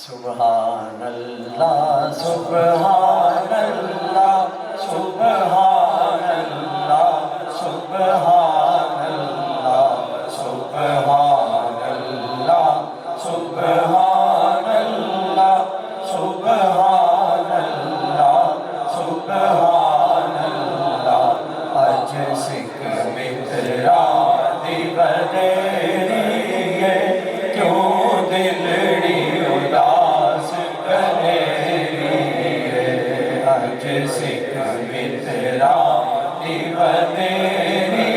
سبحان اللہ سبحان اللہ سبحان اللہ سبحان اللہ سبحان اللہ سبحان اللہ سبحان اللہ سبحان اللہ اج سکھ مترا دی بدیری کیوں دلڑی اداس کریری اج سکھ مترا دی بدیری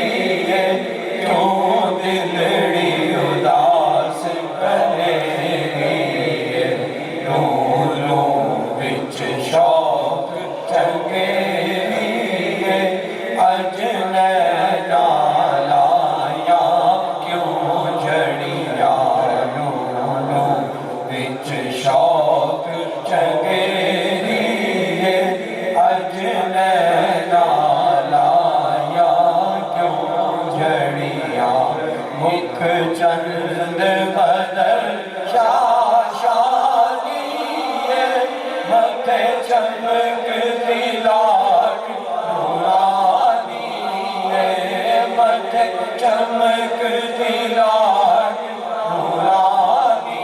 کیوں دلڑی اداس کریری لولوں وچ شوق چنگیری اج نینا لایا کیوں جڑیا لولوں وچ شوق چنگیری اج نینا لایا کیوں جڑیا مکھ چند بدل شاشانی متھے چمکتی لاٹ نورانی متھے چمکتی لاٹ نورانی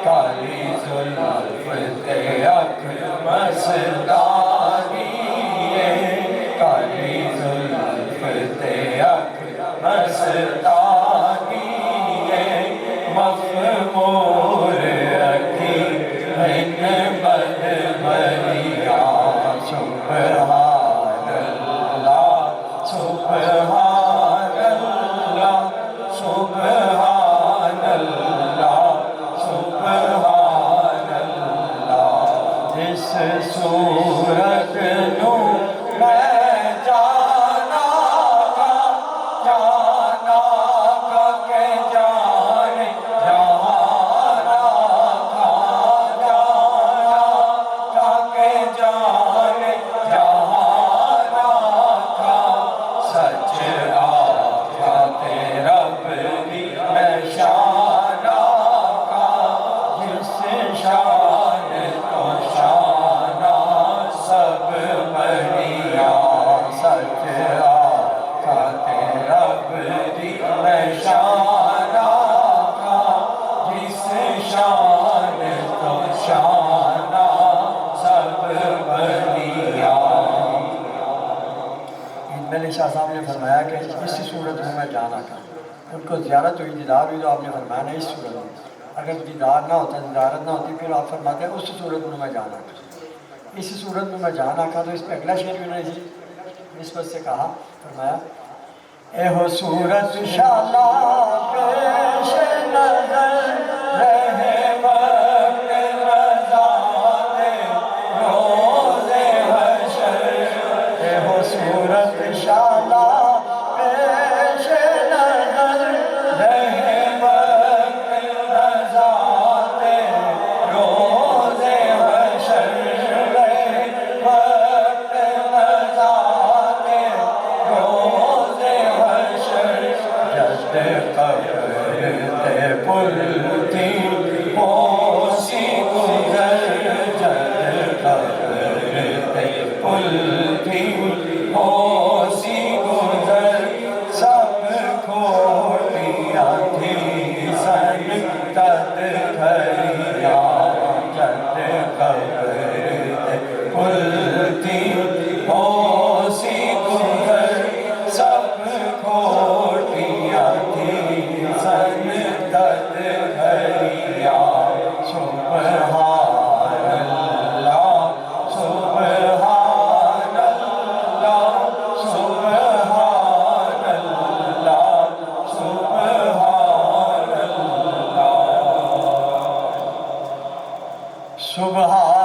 کالی زلف تے اکھ مستانی کالی زلف تے اکھ مستانی مخمور اکھی ہن بد بریا سبحان اللہ سبحان اللہ سبحان اللہ سبحان اللہ اس صورت نو میں جانا گا جانا گا کہ جانے جانا گا جانا گا کہ جانے جانا گا سچ آقا تے رب دی میں شان آقا جس شان تو شان سب بڑھیا سچ آقا تے رب دی میں شان آقا جس شان تو شان سب بڑھیا میں نے شاہ صاحب نے فرمایا کہ اس صورت میں میں جانا تھا ان کو زیارت ہوئی دیدار ہوئی تو آپ نے فرمایا نہیں اس صورت میں اگر دیدار نہ ہوتا زیارت نہ ہوتی پھر آپ فرماتے ہیں اس صورت میں جانا تھا اس صورت میں جانا تھا تو اس پہ اگلا شعر بھی انہوں نے نسبت سے کہا فرمایا اے ہو صورت شالا پیش نظر رہے وقت رضا دے روز حشر اے ہو صورت شالا پیش نظر رہے وقت رضا دے روز حشر رہے وقت رضا دے روز حشر جد قبر تے پل تھی ہوسی گزر جد قبر تے پل تھی ہوسی گزر سب کھوٹیاں تھی سن تد کھڑیا جد قبر تے پل تھی ہوسی گزر سب کھوٹیاں تھی سن تد کھڑیا سبحان اللہ سبحان اللہ سبحان اللہ سبحان اللہ سبحان